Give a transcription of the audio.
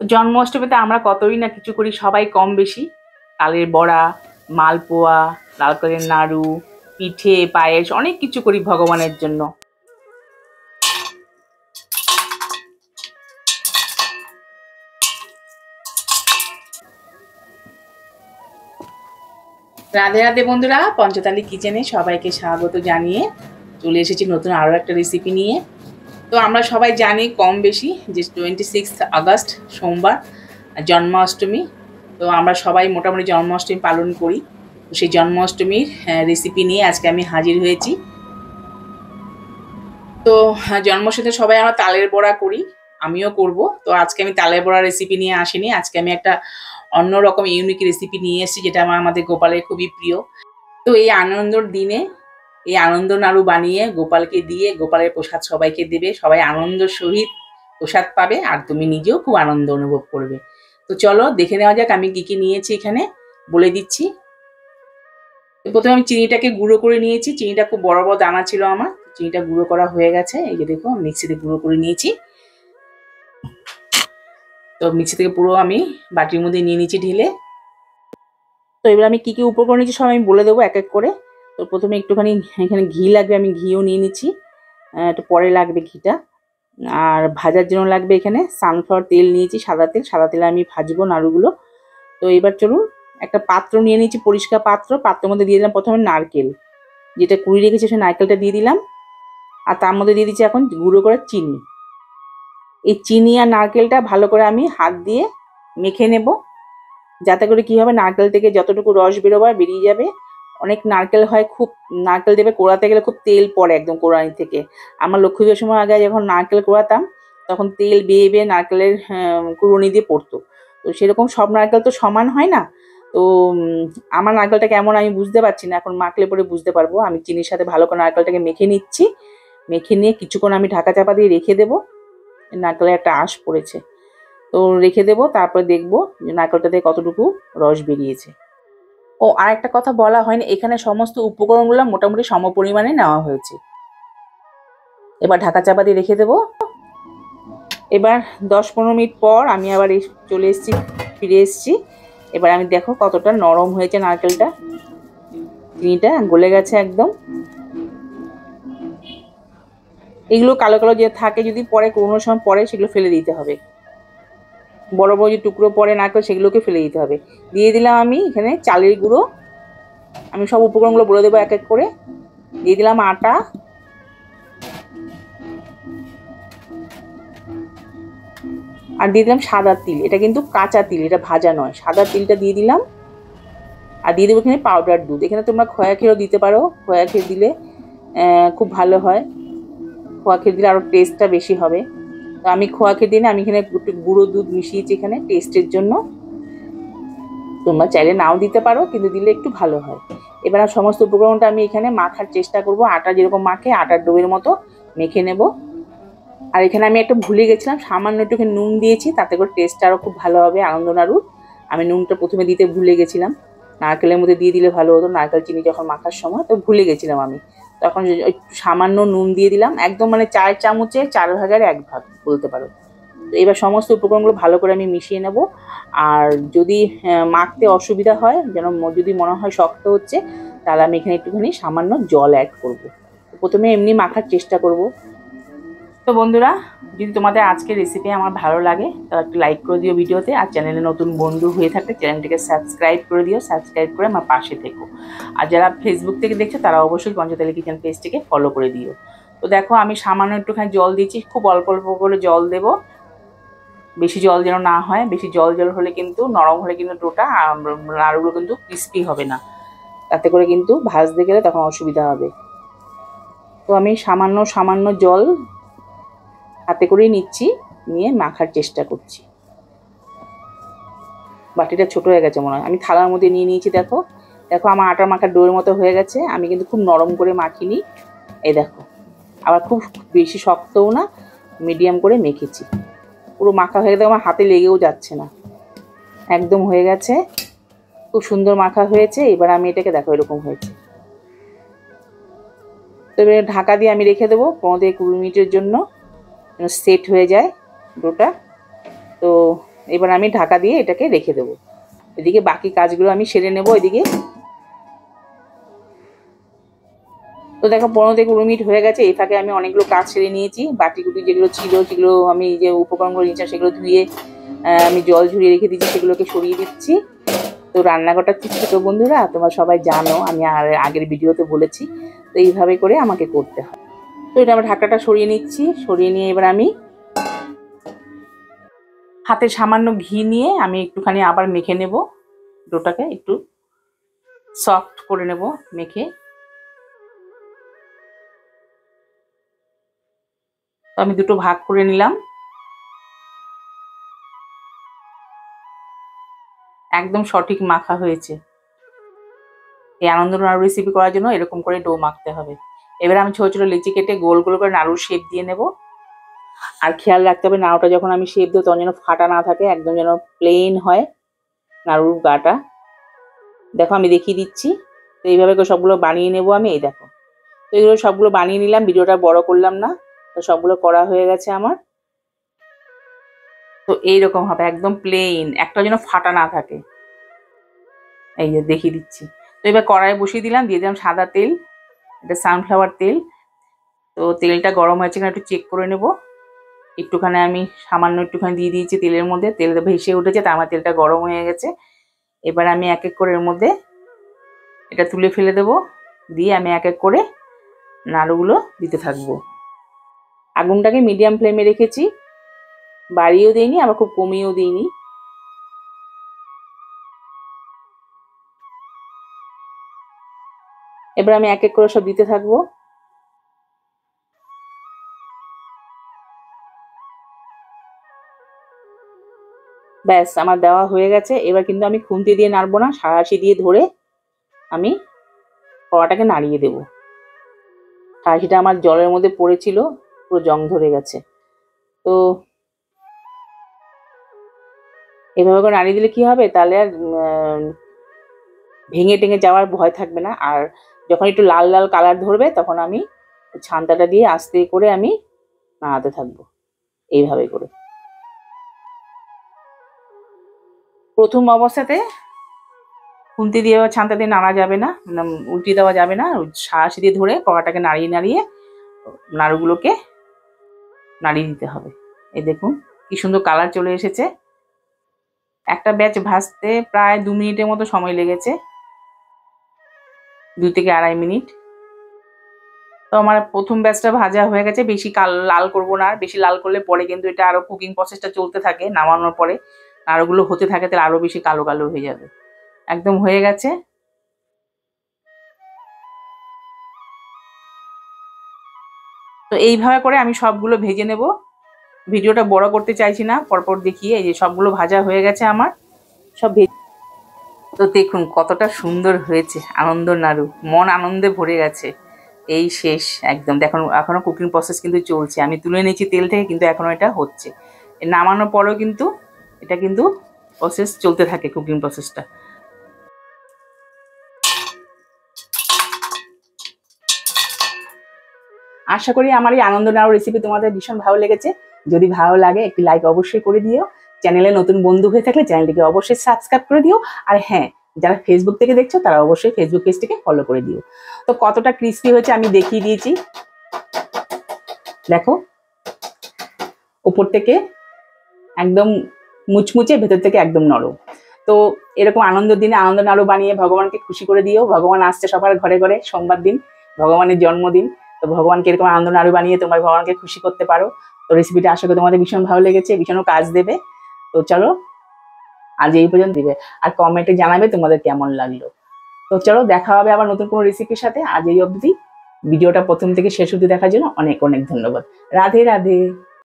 জন্মাষ্টমীতে আমরা কতই না কিছু করি, সবাই কম বেশি। তালের বড়া, মালপোয়া, নারকেলের নাড়ু, পিঠে, পায়েস অনেক কিছু করি ভগবানের জন্য। রাধে রাধে বন্ধুরা, পঞ্চতালি কিচেনে সবাইকে স্বাগত জানিয়ে চলে এসেছি নতুন আরও একটা রেসিপি নিয়ে। তো আমরা সবাই জানি কম বেশি যে 26 আগস্ট সোমবার জন্মাষ্টমী। তো আমরা সবাই মোটামুটি জন্মাষ্টমী পালন করি। তো সেই জন্মাষ্টমীর রেসিপি নিয়ে আজকে আমি হাজির হয়েছি। তো জন্মাষ্টমীতে সবাই আমরা তালের বড়া করি, আমিও করব। তো আজকে আমি তালের বড়া রেসিপি নিয়ে আসিনি, আজকে আমি একটা অন্যরকম ইউনিক রেসিপি নিয়ে এসেছি, যেটা আমাদের গোপালের খুবই প্রিয়। তো এই আনন্দর দিনে এই আনন্দ নাড়ু বানিয়ে গোপালকে দিয়ে গোপালের প্রসাদ সবাইকে দেবে, সবাই আনন্দ সহিত প্রসাদ পাবে, আর তুমি নিজেও খুব আনন্দ অনুভব করবে। তো চলো দেখে নেওয়া যাক আমি কি কি নিয়েছি। এখানে বলে দিচ্ছি। প্রথমে আমি চিনিটাকে গুঁড়ো করে নিয়েছি। চিনিটা খুব বড় বড় দানা ছিল আমার। চিনিটা গুঁড়ো করা হয়ে গেছে, এই যে দেখো মিক্সিতে গুঁড়ো করে নিয়েছি। তো মিক্সি থেকে পুরো আমি বাটির মধ্যে নিয়ে নিয়েছি ঢেলে। তো এবার আমি কি কি উপকরণ নিয়েছি সব আমি বলে দেবো এক এক করে। তো প্রথমে একটুখানি এখানে ঘি লাগবে, আমি ঘিও নিয়ে নিচ্ছি, একটু পরে লাগবে ঘিটা। আর ভাজার জন্য লাগবে এখানে সানফ্লাওয়ার তেল নিয়েছি, সাদা তেল। সাদা তেলে আমি ভাজবো নাড়ুগুলো। তো এবার চলুন, একটা পাত্র নিয়ে নিয়েছি, পরিষ্কার পাত্র। পাত্রের মধ্যে দিয়ে দিলাম প্রথমে নারকেল, যেটা কুড়ি রেখেছি সেই নারকেলটা দিয়ে দিলাম। আর তার মধ্যে দিয়ে দিচ্ছি এখন গুঁড়ো করে চিনি। এই চিনি আর নারকেলটা ভালো করে আমি হাত দিয়ে মেখে নেব, যাতে করে কি হবে নারকেল থেকে যতটুকু রস বেরোবার বেরিয়ে যাবে। অনেক নারকেল হয়, খুব নারকেল দেবে কোড়াতে গেলে খুব তেল পড়ে একদম কোড়ানি থেকে। আমার লক্ষ্মী পুজোর সময় আগে যখন নারকেল কোড়াতাম তখন তেল বেয়ে বেয়ে নারকেলের কুড়ুনি দিয়ে পড়তো। তো সেরকম সব নারকেল তো সমান হয় না। তো আমার নারকেলটা কেমন আমি বুঝতে পারছি না, এখন মাখলে পরে বুঝতে পারবো। আমি চিনির সাথে ভালো করে নারকেলটাকে মেখে নিচ্ছি। মেখে নিয়ে কিছুক্ষণ আমি ঢাকা চাপা দিয়ে রেখে দেবো। নারকেলের একটা আঁশ পড়েছে, তো রেখে দেবো। তারপরে দেখবো যে নারকেলটাতে কতটুকু রস বেরিয়েছে। ও আর একটা কথা বলা হয়নি, এখানে সমস্ত উপকরণগুলো মোটামুটি সমপরিমাণে নেওয়া হয়েছে। এবার ঢাকা চাপা দিয়ে রেখে দেবো। এবার 10-15 মিনিট পর আমি আবার চলে এসেছি, ফিরে এসেছি। এবার আমি দেখো কতটা নরম হয়েছে নারকেলটা, চিনিটা গলে গেছে একদম। এগুলো কালো কালো যে থাকে যদি পরে কোনো সময় পরে সেগুলো ফেলে দিতে হবে। বড় বড় যে টুকরো পরে নারকেল সেগুলোকে ফেলে দিতে হবে। দিয়ে দিলাম আমি এখানে চালের গুঁড়ো। আমি সব উপকরণগুলো বলে দেবো এক এক করে। দিয়ে দিলাম আটা, আর দিয়ে দিলাম সাদা তিল। এটা কিন্তু কাঁচা তিল, এটা ভাজা নয়, সাদা তিলটা দিয়ে দিলাম। আর দিয়ে দেবো এখানে পাউডার দুধ। এখানে তোমরা খোয়া ক্ষীরও দিতে পারো, খোয়া ক্ষীর দিলে খুব ভালো হয়। খোয়া ক্ষীর দিলে আরও টেস্টটা বেশি হবে। তো আমি খোয়া ক্ষীর দিই না, আমি এখানে একটু গুঁড়ো দুধ মিশিয়েছি এখানে টেস্টের জন্য। তোমরা চাইলে নাও দিতে পারো, কিন্তু দিলে একটু ভালো হয়। এবার সমস্ত উপকরণটা আমি এখানে মাখার চেষ্টা করব, আটা যেরকম মাখে আটার ডোয়ের মতো মেখে নেব। আর এখানে আমি একটু ভুলে গেছিলাম, সামান্য একটু নুন দিয়েছি, তাতে করে টেস্টটা আরও খুব ভালো হবে আনন্দ নাড়ুর। আমি নুনটা প্রথমে দিতে ভুলে গেছিলাম, নারকেলের মধ্যে দিয়ে দিলে ভালো হতো, নারকেল চিনি যখন মাখার সময়, তো ভুলে গেছিলাম আমি। তখন একটু সামান্য নুন দিয়ে দিলাম, একদম মানে 4 চামচে 4 ভাগের 1 ভাগ বলতে পারো। তো এবার সমস্ত উপকরণগুলো ভালো করে আমি মিশিয়ে নেব। আর যদি মাখতে অসুবিধা হয়, যেন যদি মনে হয় শক্ত হচ্ছে, তাহলে আমি এখানে একটুখানি সামান্য জল অ্যাড করব। প্রথমে এমনি মাখার চেষ্টা করব। তো বন্ধুরা, যদি তোমাদের আজকের রেসিপি আমার ভালো লাগে তাহলে একটু লাইক করে দিও ভিডিওতে। আর চ্যানেলে নতুন বন্ধু হয়ে থাকলে চ্যানেলটিকে সাবস্ক্রাইব করে দিও, সাবস্ক্রাইব করে আমার পাশে থেকো। আর যারা ফেসবুক থেকে দেখছো তারা অবশ্যই পঞ্চতালি কিচেন পেজটিকে ফলো করে দিও। তো দেখো আমি সামান্য একটুখানি জল দিয়েছি, খুব অল্প অল্প করে জল দেবো, বেশি জল যেন না হয়। বেশি জল জল হলে কিন্তু নরম হলে কিন্তু ডোটা নাড়ুগুলো কিন্তু ক্রিস্পি হবে না, তাতে করে কিন্তু ভাজতে গেলে তখন অসুবিধা হবে। তো আমি সামান্য সামান্য জল হাতে করেই নিচ্ছি, নিয়ে মাখার চেষ্টা করছি। বাটিটা ছোট হয়ে গেছে মনে হয়, আমি থালার মধ্যে নিয়ে নিয়েছি। দেখো দেখো আমার আটা মাখার ডোয়ের মতো হয়ে গেছে। আমি কিন্তু খুব নরম করে মাখিনি, এই দেখো। আবার খুব বেশি শক্তও না, মিডিয়াম করে মেখেছি। পুরো মাখা হয়ে গেছে, আমার হাতে লেগেও যাচ্ছে না, একদম হয়ে গেছে। খুব সুন্দর মাখা হয়েছে। এবার আমি এটাকে দেখো এরকম হয়েছে। তো এবার ঢাকা দিয়ে আমি রেখে দেবো 15 থেকে 20 মিনিটের জন্য, সেট হয়ে যায় ডোটা। তো এবার আমি ঢাকা দিয়ে এটাকে রেখে দেবো। এদিকে বাকি কাজগুলো আমি সেরে নেব এদিকে। তো দেখো 15 থেকে 20 মিনিট হয়ে গেছে। এই ফাঁকে আমি অনেকগুলো কাজ সেরে নিয়েছি। বাটিগুটি যেগুলো ছিল, যেগুলো আমি যে উপকরণগুলো নিয়েছিলাম সেগুলো ধুয়ে আমি জল ঝরিয়ে রেখে দিচ্ছি, সেগুলোকে সরিয়ে দিচ্ছি। তো রান্নাঘরটা ঠিক ছোটো বন্ধুরা, তোমরা সবাই জানো, আমি আগের ভিডিওতে বলেছি। তো এইভাবে করে আমাকে করতে হয়। তো এটা আমার ঢাকাটা সরিয়ে নিচ্ছি। সরিয়ে নিয়ে এবার আমি হাতে সামান্য ঘি নিয়ে আমি একটুখানি আবার মেখে নেব। ডোটাকে একটু সফট করে নেব মেখে। তো আমি দুটো ভাগ করে নিলাম। একদম সঠিক মাখা হয়েছে। এই আনন্দ নাড়ু রেসিপি করার জন্য এরকম করে ডো মাখতে হবে। এবার আমি ছোট ছোট লেচি কেটে গোল গোল করে নাড়ুর শেপ দিয়ে নেব। আর খেয়াল রাখতে হবে নাড়ুটা যখন আমি শেপ দেবো তখন যেন ফাটা না থাকে, একদম যেন প্লেন হয় নাড়ুর গাটা। দেখো আমি দেখিয়ে দিচ্ছি। তো এইভাবে করে সবগুলো বানিয়ে নেব আমি। এই দেখো, তো এগুলো সবগুলো বানিয়ে নিলাম, ভিডিওটা বড় করলাম না। তো সবগুলো করা হয়ে গেছে আমার। তো এইরকম হবে একদম প্লেন, একটা যেন ফাটা না থাকে। এই যে দেখিয়ে দিচ্ছি। তো এবার কড়াই বসিয়ে দিলাম, দিয়ে দিলাম সাদা তেল, এটা সানফ্লাওয়ার তেল। তো তেলটা গরম হয়েছে কিনা একটু চেক করে নেব। একটুখানি আমি সামান্য একটুখানি দিয়ে দিয়েছি তেলের মধ্যে, তেলটা ভেসে উঠেছে, তার আমার তেলটা গরম হয়ে গেছে। এবার আমি এক এক করে এর মধ্যে এটা তুলে ফেলে দেব, দিয়ে আমি এক এক করে নাড়ুগুলো দিতে থাকবো। আগুনটাকে মিডিয়াম ফ্লেমে রেখেছি, বাড়িয়েও দিইনি আবার খুব কমিয়েও দিইনি। এবার আমি এক এক করে সব দিতে থাকবো। ব্যাস আমার দেওয়া হয়ে গেছে। এবার কিন্তু আমি খুন্তি দিয়ে নাড়বো না, সাঁড়াশি দিয়ে ধরে আমি কড়াটাকে নাড়িয়ে দেব। সাঁড়াশিটা আমার জলের মধ্যে পড়েছিল, পুরো জং ধরে গেছে। তো এভাবে করে নাড়িয়ে দিলে কি হবে, তাহলে আর ভেঙে টেঙে যাওয়ার ভয় থাকবে না। আর যখন একটু লাল লাল কালার ধরবে তখন আমি ছান্তাটা দিয়ে আস্তে করে আমি নাড়াতে থাকবো এইভাবে করে। প্রথম অবস্থাতে খুন্তি দিয়ে বা ছান্তা দিয়ে নাড়া যাবে না, উল্টিয়ে দেওয়া যাবে না। সাঁড়াশি দিয়ে ধরে কড়াটাকে নাড়িয়ে নাড়িয়ে নাড়ুগুলোকে নাড়িয়ে দিতে হবে। এই দেখুন কি সুন্দর কালার চলে এসেছে। একটা ব্যাচ ভাজতে প্রায় 2 মিনিটের মতো সময় লেগেছে, 2 থেকে 2.5 মিনিট। তো আমার প্রথম ব্যাচটা ভাজা হয়ে গেছে। বেশি লাল করবো না, বেশি লাল করলে পরে কিন্তু এটা আরো কুকিং প্রসেসটা চলতে থাকে, নামানোর পরে নাড়ুগুলো হতে থাকে, তাহলে আরো বেশি কালো কালো হয়ে যাবে। একদম হয়ে গেছে। তো এইভাবে করে আমি সবগুলো ভেজে নেব। ভিডিওটা বড় করতে চাইছি না, পরপর দেখিয়ে। এই যে সবগুলো ভাজা হয়ে গেছে আমার, সব ভেজে। তো দেখুন কতটা সুন্দর হয়েছে আনন্দ নাড়ু, মন আনন্দে ভরে গেছে। এই শেষ একদম। দেখুন এখনো কুকিং প্রসেস কিন্তু চলছে, আমি তুলে নিয়েছি তেল থেকে, কিন্তু এখনো এটা হচ্ছে। নামানোর পরেও কিন্তু এটা কিন্তু প্রসেস চলতে থাকে, কুকিং প্রসেসটা। আশা করি আমার এই আনন্দ নাড়ু রেসিপি তোমাদের ভীষণ ভালো লেগেছে। যদি ভালো লাগে একটি লাইক অবশ্যই করে দিও। চ্যানেলে নতুন বন্ধু হয়ে থাকলে চ্যানেলটিকে অবশ্যই সাবস্ক্রাইব করে দিও। আর হ্যাঁ, যারা ফেসবুক থেকে দেখছো তারা অবশ্যই ফেসবুক পেজটিকে ফলো করে দিও। তো কতটা ক্রিস্পি হয়েছে আমি দেখিয়ে দিয়েছি, দেখো উপর থেকে একদম মুচমুচে, ভেতর থেকে একদম নরম। তো এরকম আনন্দের দিনে আনন্দ নাড়ু বানিয়ে ভগবানকে খুশি করে দিও। ভগবান আসছে সবার ঘরে ঘরে, সোমবার দিন ভগবানের জন্মদিন। তো ভগবানকে এরকম আনন্দ নাড়ু বানিয়ে তোমার ভগবানকে খুশি করতে পারো। তো রেসিপিটা আশা করি তোমাদের ভীষণ ভালো লেগেছে, ভীষণও কাজ দেবে। তো চলো আজ এই পর্যন্ত দিবে, আর কমেন্টে জানাবে তোমাদের কেমন লাগলো। তো চলো দেখা হবে আবার নতুন কোনো রেসিপির সাথে। আজ এই অবধি। ভিডিওটা প্রথম থেকে শেষ অবধি দেখার জন্য অনেক অনেক ধন্যবাদ। রাধে রাধে।